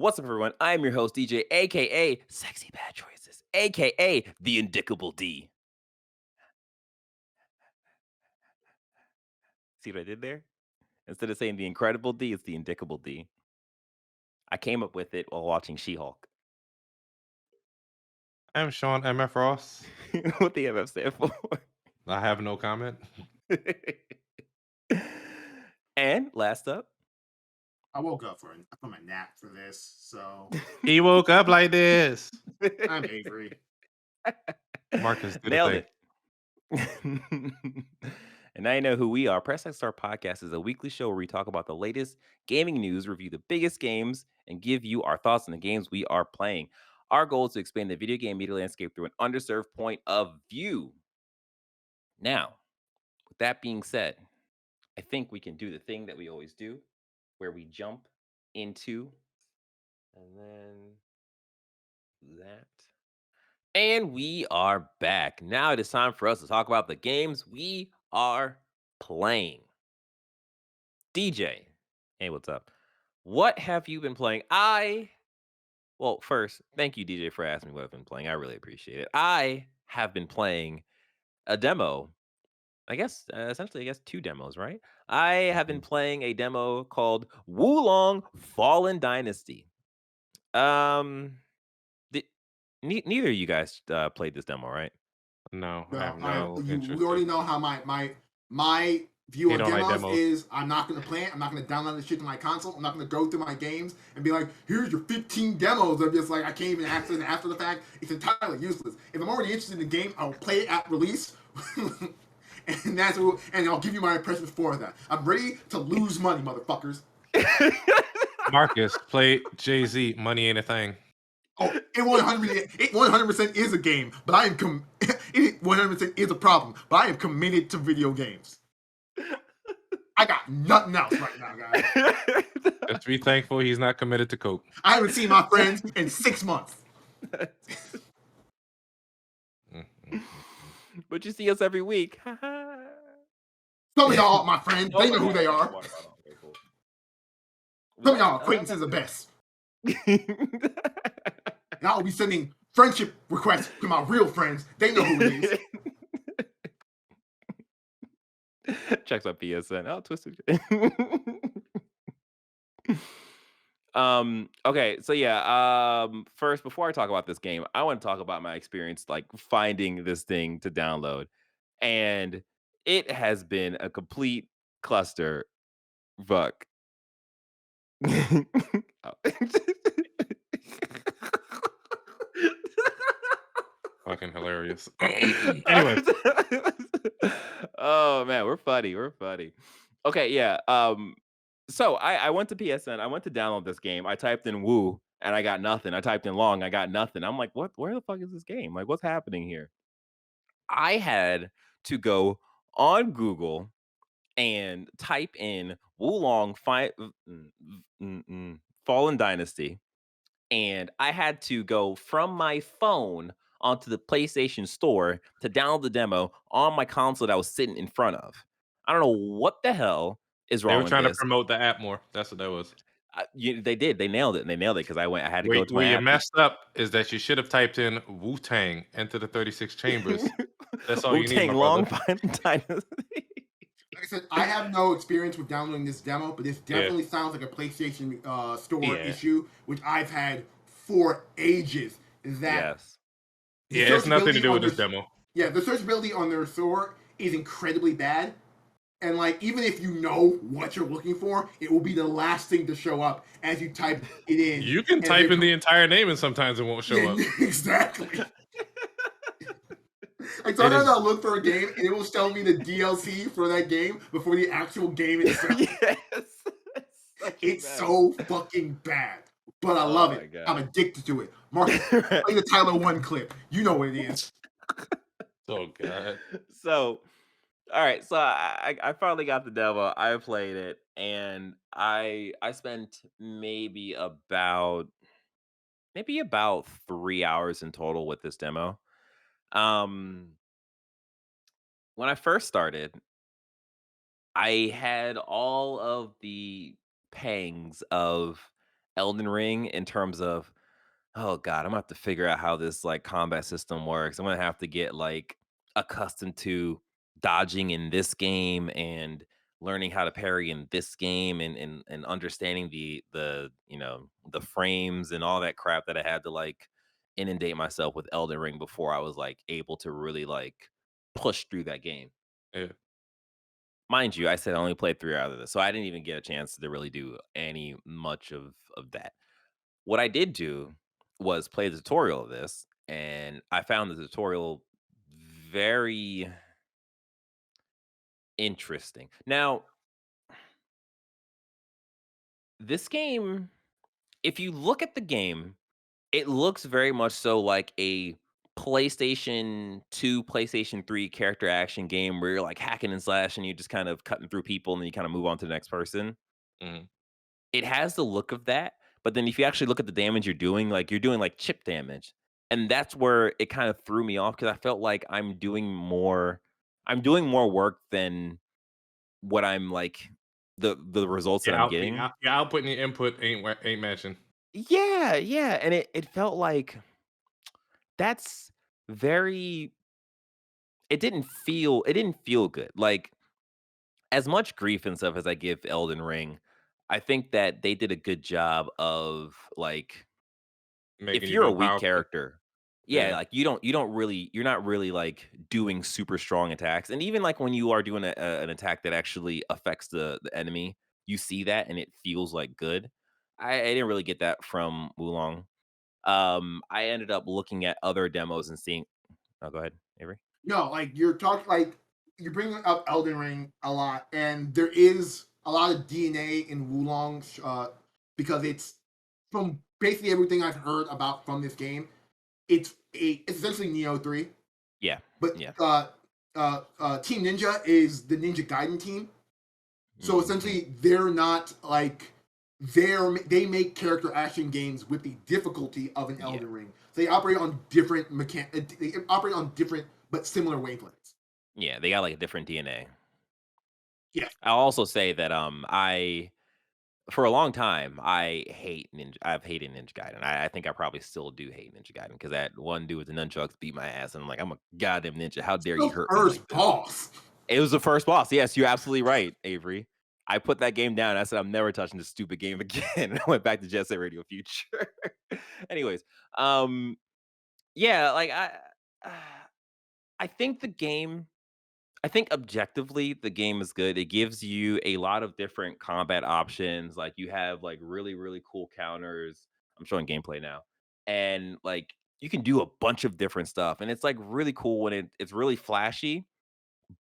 What's up, everyone? I'm your host, DJ, aka Sexy Bad Choices, aka the Indicable D. See what I did there? Instead of saying the Incredible D, it's the Indicable D. I came up with it while watching She-Hulk. I'm Sean MF Ross. What the MF stand for? I have no comment. And last up, I woke up from a nap for this, so He woke up like this. I'm Avery. Marcus did a nailed thing. it. And now you know who we are. Press X Star Podcast is a weekly show where we talk about the latest gaming news, review the biggest games, and give you our thoughts on the games we are playing. Our goal is to expand the video game media landscape through an underserved point of view. Now, with that being said, I think we can do the thing that we always do, where we jump into and then that. And we are back. Now it is time for us to talk about the games we are playing. DJ, hey, what's up? What have you been playing? Well, first, thank you, DJ, for asking me what I've been playing. I really appreciate it. I have been playing a demo. I guess, essentially, two demos, right? I have been playing a demo called Wo Long Fallen Dynasty. Neither of you guys played this demo, right? No, I No, have no we interest. already know how my view He on don't like demos demos. is. I'm not going to play it. I'm not going to download the shit to my console. I'm not going to go through my games and be like, here's your 15 demos. I'm just like, I can't even access it after the fact. It's entirely useless. If I'm already interested in the game, I'll play it at release. And and I'll give you my impressions for that. I'm ready to lose money, motherfuckers. Marcus, play Jay-Z. Money ain't a thing. Oh, it 100% is a game, but I am it 100% is a problem, but I am committed to video games. I got nothing else right now, guys. Just be thankful he's not committed to coke. I haven't seen my friends in 6 months. But you see us every week. Some of y'all, my friends, they know who they are. Some of y'all acquaintances are best. And I'll be sending friendship requests to my real friends. They know who it is. Checks my PSN. Oh, twisted. Okay, so yeah, first, before I talk about this game, I want to talk about my experience like finding this thing to download. And it has been a complete cluster fuck. Fucking hilarious. Anyway. Oh man, we're funny. Okay, yeah. So I went to PSN. I went to download this game. I typed in Woo and I got nothing. I typed in Long, I got nothing. I'm like, what? Where the fuck is this game? Like, what's happening here? I had to go on Google and type in Wo Long Fallen Dynasty, and I had to go from my phone onto the PlayStation Store to download the demo on my console that I was sitting in front of. I don't know what the hell is They wrong were with trying to this. promote the app more. That's what that was. They did. They nailed it. Because I had to go to Where my you app. messed up is that you should have typed in Wu-Tang, Enter the 36 Chambers. That's all you need, my Long brother. Dynasty. Like I said, I have no experience with downloading this demo, but this definitely sounds like a PlayStation Store issue, which I've had for ages. Yes. Yeah, it's nothing to do with this demo. Yeah, the searchability on their store is incredibly bad. And like, even if you know what you're looking for, it will be the last thing to show up as you type it in. You can type in the entire name and sometimes it won't show up. Exactly. Like sometimes I'll look for a game and it will tell me the DLC for that game before the actual game itself. Yes. It's so fucking bad. But I love it. I'm addicted to it. Marcus, play the Tyler 1 clip. You know what it is. Oh god. So, all right. So I finally got the demo. I played it, and I spent maybe about 3 hours in total with this demo. When I first started, I had all of the pangs of Elden Ring in terms of, oh god, I'm gonna have to figure out how this like combat system works. I'm gonna have to get like accustomed to dodging in this game and learning how to parry in this game and understanding the frames and all that crap that I had to like inundate myself with Elden Ring before I was like able to really like push through that game. Yeah. Mind you, I said I only played 3 out of this, so I didn't even get a chance to really do any much of that. What I did do was play the tutorial of this, and I found the tutorial very interesting. Now, this game, if you look at the game, it looks very much so like a PlayStation 2, PlayStation 3 character action game where you're like hacking and slashing, you just kind of cutting through people and then you kind of move on to the next person. Mhm. It has the look of that, but then if you actually look at the damage you're doing, like, you're doing, like, chip damage, and that's where it kind of threw me off because I felt like I'm doing more work than what I'm, like the results that I'm getting. Your output and your input ain't matching. Yeah, yeah, and it felt like that's very it didn't feel good. Like, as much grief and stuff as I give Elden Ring, I think that they did a good job of, like, Making if you you're a more weak powerful. character, yeah, Yeah. like, you're not really, like, doing super strong attacks, and even, like, when you are doing an attack that actually affects the enemy, you see that, and it feels, like, good. I didn't really get that from Wo Long. I ended up looking at other demos and seeing. Oh, go ahead, Avery. No, like you're talking like you're bringing up Elden Ring a lot, and there is a lot of DNA in Wulong because it's from basically everything I've heard about from this game. It's essentially Neo 3, Yeah, but yeah. Team Ninja is the Ninja Gaiden team. So Mhm. essentially, they're not like they make character action games with the difficulty of an Yeah. Elden Ring. So they operate on different they operate on different but similar wavelengths. Yeah, they got, like, a different DNA. Yeah, I'll also say that, for a long time, I've hated Ninja Gaiden. I think I probably still do hate Ninja Gaiden because that one dude with the nunchucks beat my ass, and I'm like, "I'm a goddamn ninja. How dare you the hurt me like first this?" boss. It was the first boss. Yes, you're absolutely right, Avery. I put that game down. I said, "I'm never touching this stupid game again." And I went back to Jet Set Radio Future. Anyways, um, yeah, like I think the game I think objectively, the game is good. It gives you a lot of different combat options. Like you have like really, really cool counters. I'm showing gameplay now. And like you can do a bunch of different stuff. And it's like really cool when it's really flashy,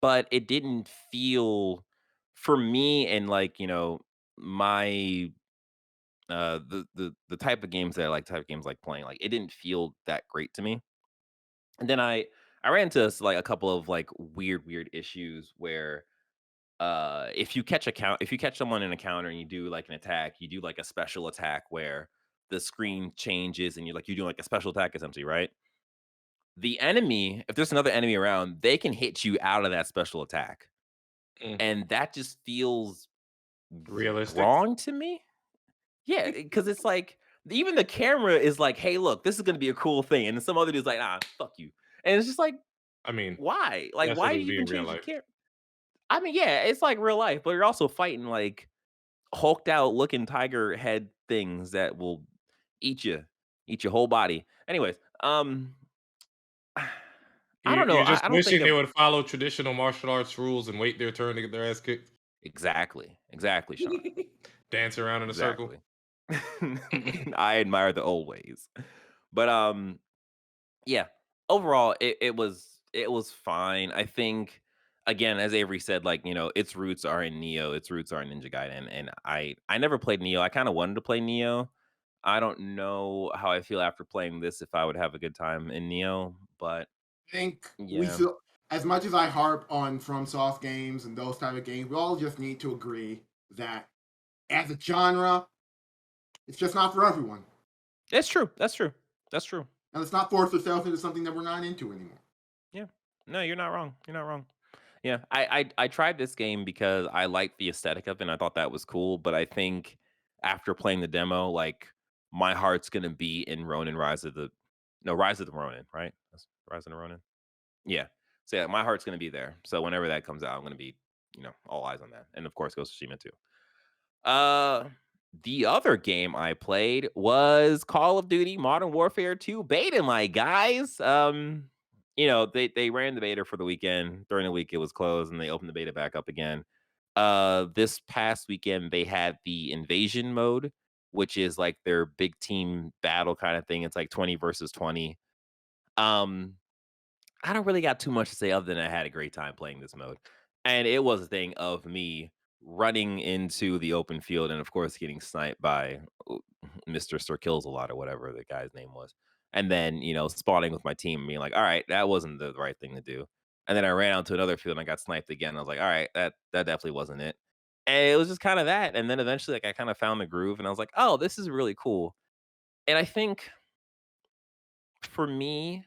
but it didn't feel for me and like, my the type of games that I like type of games like playing, like it didn't feel that great to me. And then I ran into like a couple of like weird issues where if you catch someone in a counter and you do like an attack, you do like a special attack where the screen changes and you're doing like a special attack essentially, right? The enemy, if there's another enemy around, they can hit you out of that special attack. Mm. And that just feels Realistic. wrong to me. Yeah, because it's like even the camera is like, hey, look, this is gonna be a cool thing. And then some other dude's like, ah, fuck you. And it's just like, I mean, why? Like, that's what why it did would you be even in real change the life. camera? I mean, yeah, it's like real life, but you're also fighting like hulked out looking tiger head things that will eat you, eat your whole body. Anyways, I don't know. You're just I don't think wishing they I'm would follow traditional martial arts rules and wait their turn to get their ass kicked. exactly, Sean. Dance around in a circle. Exactly. I admire the old ways, but yeah. Overall, it was fine. I think again, as Avery said, like its roots are in Neo, its roots are in Ninja Gaiden, and I never played Neo. I kind of wanted to play Neo. I don't know how I feel after playing this if I would have a good time in Neo, but I think we yeah. should, as much as I harp on FromSoft games and those type of games, we all just need to agree that as a genre, it's just not for everyone, It's true. That's true. That's true. and let's not force ourselves into something that we're not into anymore. Yeah. No, you're not wrong. You're not wrong. Yeah. I tried this game because I liked the aesthetic of it and I thought that was cool, but I think after playing the demo, like my heart's gonna be in Ronin Rise of the Rise of the Ronin, right? That's Rise of the Ronin. Yeah. So yeah, my heart's gonna be there. So whenever that comes out, I'm gonna be, all eyes on that. And of course Ghost of Tsushima too. Uh the other game I played was Call of Duty Modern Warfare 2 beta, my guys. They ran the beta for the weekend. During the week it was closed and they opened the beta back up again. This past weekend they had the invasion mode, which is like their big team battle kind of thing. It's like 20 versus 20. Um I don't really got too much to say other than I had a great time playing this mode. And it was a thing of me running into the open field and of course getting sniped by Mr. Sir Kills a lot or whatever the guy's name was. And then, spawning with my team and being like, all right, that wasn't the right thing to do. And then I ran out to another field and I got sniped again. I was like, all right, that definitely wasn't it. And it was just kind of that. And then eventually like I kind of found the groove and I was like, oh, this is really cool. And I think for me,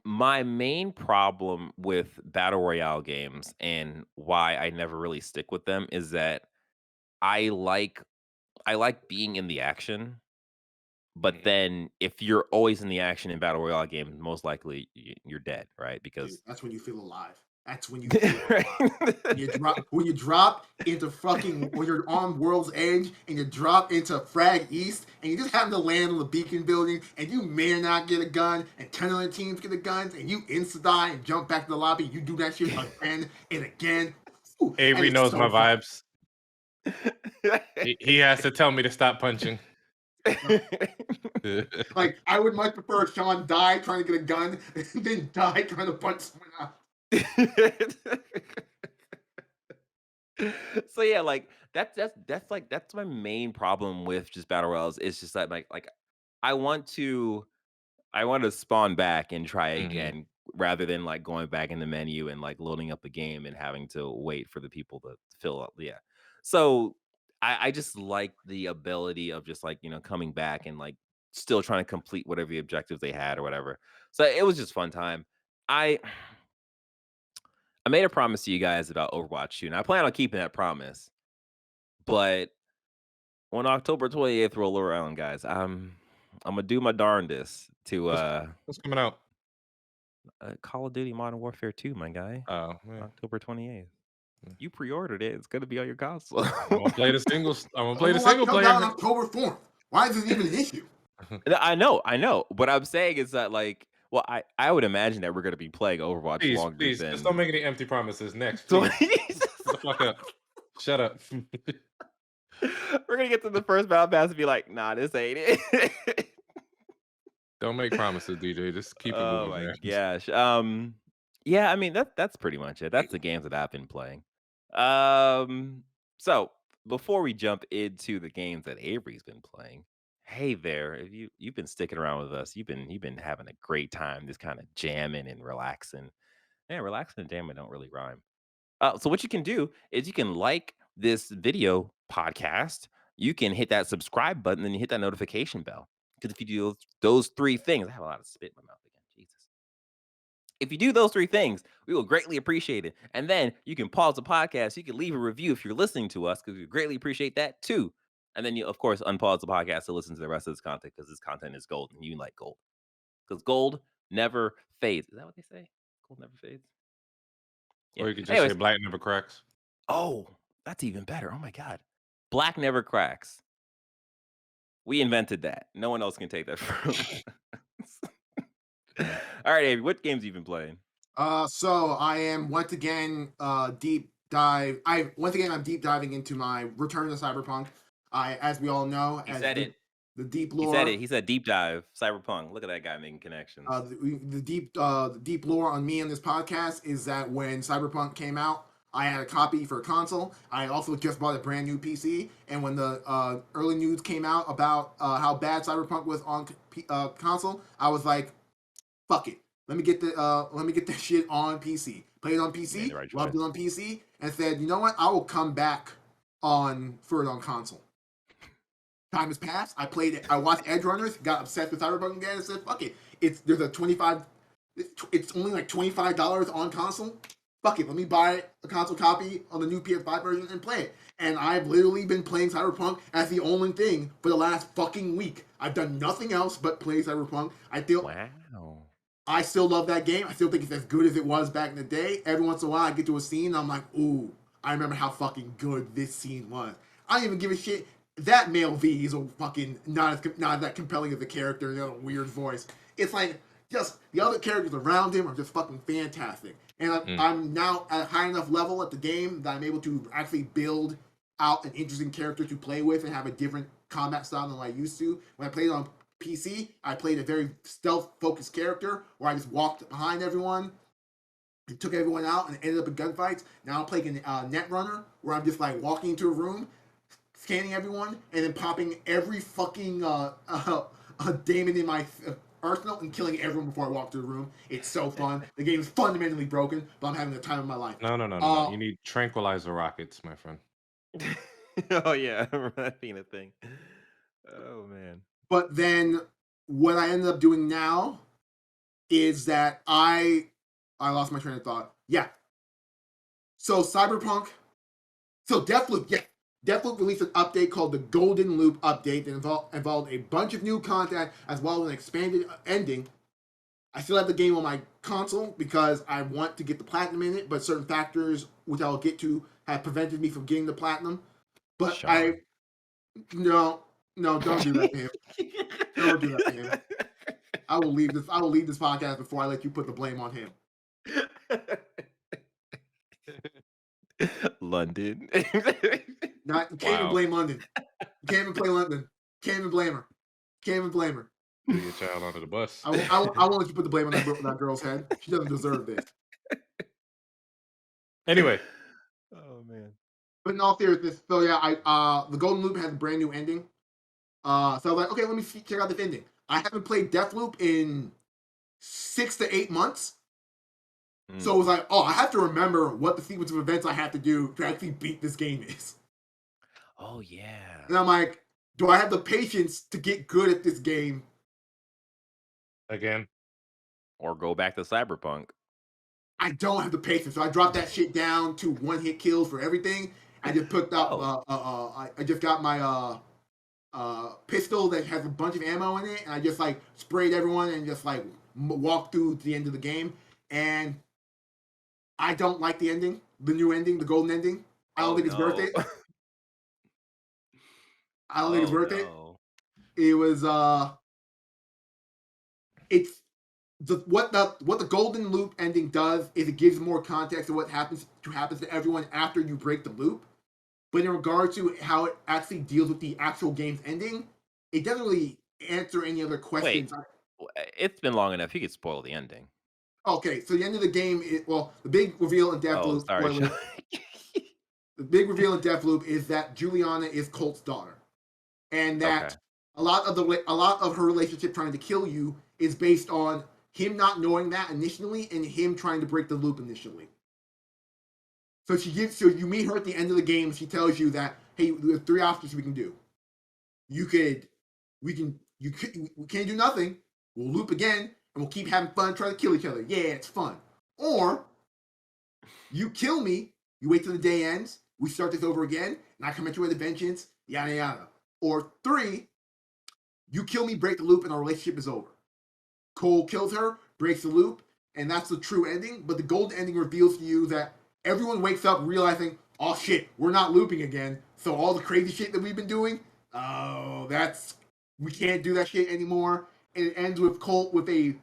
my main problem with battle royale games and why I never really stick with them is that I like I like being in the action, but Mhm. then if you're always in the action in battle royale games, most likely you're dead, right? Dude, Because that's when you feel alive. That's when you feel alive. right? When you drop into fucking when you're on World's Edge and you drop into Frag East and you just happen to land on the beacon building and you may or not get a gun and 10 other teams get the guns and you insta die and jump back to the lobby. You do that shit again and again. Ooh, and Avery it's knows my so fun. vibes. He has to tell me to stop punching. Like I would much prefer Sean die trying to get a gun than die trying to punch someone out. So yeah, like that's my main problem with just battle royals. It's just that like I want to I want to spawn back and try Mhm. again rather than like going back in the menu and like loading up the game and having to wait for the people to fill up. Yeah. So I just like the ability of just like, coming back and like still trying to complete whatever the objectives they had or whatever. So it was just fun time. I I made a promise to you guys about Overwatch 2, and I plan on keeping that promise. But when October 28th roll around, guys, I'm gonna do my darndest to What's what's coming out? Call of Duty Modern Warfare 2, my guy. Oh, yeah. October 28th. You pre-ordered it. It's gonna be on your console. I'm gonna play the singles. I'm gonna play the Overwatch single comes out on player. October 4th. Why is this even an issue? No, I know. What I'm saying is that like, well, I would imagine that we're gonna be playing Overwatch Please, longer please, just don't than make any empty promises. Next, please. 20. Shut the fuck up. Shut up. We're gonna get to the first battle pass and be like, nah, this ain't it. Don't make promises, DJ. Just keep it Oh moving, my man. gosh. Yeah, I mean that's pretty much it. That's the games that I've been playing. So before we jump into the games that Avery's been playing, hey there, if you've been sticking around with us, you've been having a great time, just kind of jamming and relaxing. Yeah, relaxing and jamming don't really rhyme. So what you can do is you can like this video podcast. You can hit that subscribe button, and you hit that notification bell. Because if you do those three things, I have a lot of spit in my mouth again. Jesus. If you do those three things, we will greatly appreciate it. And then you can pause the podcast. You can leave a review if you're listening to us, because we greatly appreciate that too. And then you, of course, unpause the podcast to listen to the rest of this content, because this content is gold and you like gold. Because gold never fades. Is that what they say? Gold never fades. Yeah. Or you could just say Anyways, black never cracks. oh, that's even better. Oh my god. Black never cracks. We invented that. No one else can take that from us. All right, Avery, what games you been playing? So I am once again deep dive. I'm deep diving into my Return to Cyberpunk. As we all know, He as said it. the deep He said lore, it. He said deep dive, Cyberpunk. Look at that guy making connections. the deep lore on me in this podcast is that when Cyberpunk came out, I had a copy for a console. I also just bought a brand new PC, and when the early news came out about how bad Cyberpunk was on console, I was like, fuck it. Let me get that shit on PC. Played it on You made PC, the right loved choice. it on PC, and said, you know what? I will come back for it on console. Time has passed. I played it. I watched Edge Runners, got obsessed with Cyberpunk again, and said, fuck it. There's a 25. It's only like $25 on console. fuck it, let me buy a console copy on the new PS5 version and play it. And I've literally been playing Cyberpunk as the only thing for the last fucking week. I've done nothing else but play Cyberpunk. Wow. I still love that game. I still think it's as good as it was back in the day. Every once in a while, I get to a scene, and I'm like, ooh, I remember how fucking good this scene was. I don't even give a shit. That male V is a fucking not that compelling of a character. He has a weird voice. It's like just the other characters around him are just fucking fantastic. And I'm now at a high enough level at the game that I'm able to actually build out an interesting character to play with and have a different combat style than I used to. When I played on PC, I played a very stealth-focused character where I just walked behind everyone and took everyone out and ended up in gunfights. Now I'm playing a Netrunner where I'm just like walking into a room, scanning everyone, and then popping every fucking daemon in my arsenal and killing everyone before I walk through the room. It's so fun. The game is fundamentally broken, but I'm having the time of my life. No. You need tranquilizer rockets, my friend. Oh yeah, I remember that being a thing. Oh man. But then what I ended up doing now is that I lost my train of thought. Yeah. So Cyberpunk. So Deathloop. Yeah. Deathloop released an update called the Golden Loop update that involved a bunch of new content as well as an expanded ending. I still have the game on my console because I want to get the platinum in it, but certain factors, which I'll get to, have prevented me from getting the platinum. But Sean. no, don't do that to him. Don't do that to him. I will leave this podcast before I let you put the blame on him. London. Not you can't even blame London. You can't even play London. Can't even blame her. Can't even blame her. Throw your child under the bus. I won't let you put the blame on that girl's head. She doesn't deserve this. Anyway, Oh man. But in all seriousness, so yeah, the Golden Loop has a brand new ending. So I was like, okay, let me check out this ending. I haven't played Deathloop in 6 to 8 months. So it was like, oh, I have to remember what the sequence of events I have to do to actually beat this game is. Oh yeah. And I'm like, do I have the patience to get good at this game? again, Or go back to Cyberpunk. I don't have the patience. So I dropped that shit down to one hit kills for everything. I just picked up, I just got my pistol that has a bunch of ammo in it, and I just like sprayed everyone and just like walked through to the end of the game. And I don't like the ending, the new ending, the golden ending. I don't think it's worth it. I don't think it's worth it. It was it's what the golden loop ending does is it gives more context to what happens to everyone after you break the loop. But in regard to how it actually deals with the actual game's ending, it doesn't really answer any other questions. It's been long enough. You could spoil the ending. Okay, so the end of the game is, well, the big reveal in Oh, Deathloop. sorry. Sean. The big reveal in Deathloop is that Juliana is Colt's daughter, and that Okay. a lot of her relationship trying to kill you is based on him not knowing that initially and him trying to break the loop initially. So you meet her at the end of the game. She tells you that, hey, there's 3 options we can do. We can't do nothing. We'll loop again and we'll keep having fun trying to kill each other. Yeah, it's fun. Or you kill me. You wait till the day ends. We start this over again, and I come at you with a vengeance. Yada yada. Or 3, you kill me, break the loop, and our relationship is over. Cole kills her, breaks the loop, and that's the true ending. But the gold ending reveals to you that everyone wakes up realizing, oh shit, we're not looping again. So all the crazy shit that we've been doing, we can't do that shit anymore. And it ends with Colt with a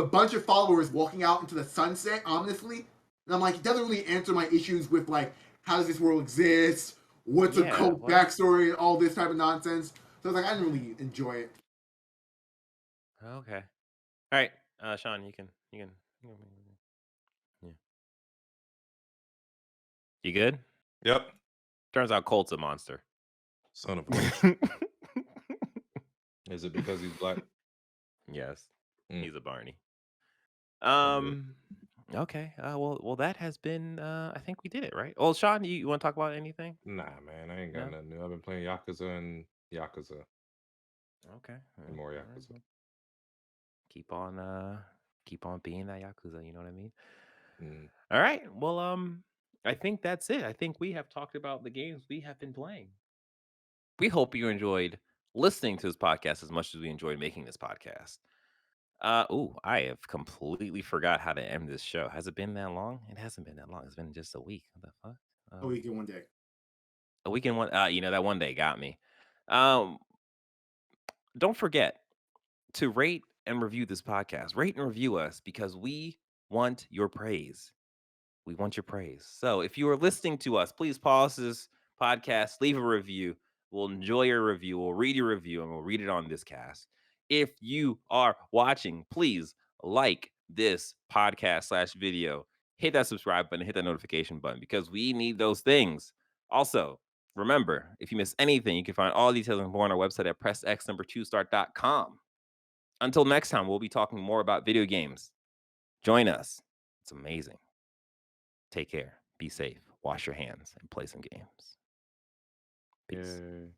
bunch of followers walking out into the sunset ominously. And I'm like, it doesn't really answer my issues with like, how does this world exist? What's a Colt backstory and all this type of nonsense. So I was like, I didn't really enjoy it. Okay. All right. Sean, you can. Yeah. You good? yep. Turns out Colt's a monster. Son of a bitch. Is it because he's black? Yes. He's a Barney. Okay. Okay. Well, that has been. I think we did it, right? Well, Sean, you want to talk about anything? Nah, man, I ain't got No? nothing new. I've been playing Yakuza and Yakuza Okay. and more All Yakuza. right. Keep on being that Yakuza. You know what I mean? Mm. All right. Well, I think that's it. I think we have talked about the games we have been playing. We hope you enjoyed listening to this podcast as much as we enjoyed making this podcast. I have completely forgot how to end this show. Has it been that long? It hasn't been that long. It's been just a week. What the fuck? A week in one day. A week and one. That one day got me. Um, don't forget to rate and review this podcast. Rate and review us because we want your praise. We want your praise. So if you are listening to us, please pause this podcast, leave a review. We'll enjoy your review. We'll read your review and we'll read it on this cast. If you are watching, please like this podcast slash video. Hit that subscribe button, hit that notification button because we need those things. Also, remember, if you miss anything, you can find all details and more on our website at pressx2start.com. Until next time, we'll be talking more about video games. Join us. It's amazing. Take care. Be safe. Wash your hands and play some games. Peace. Yay.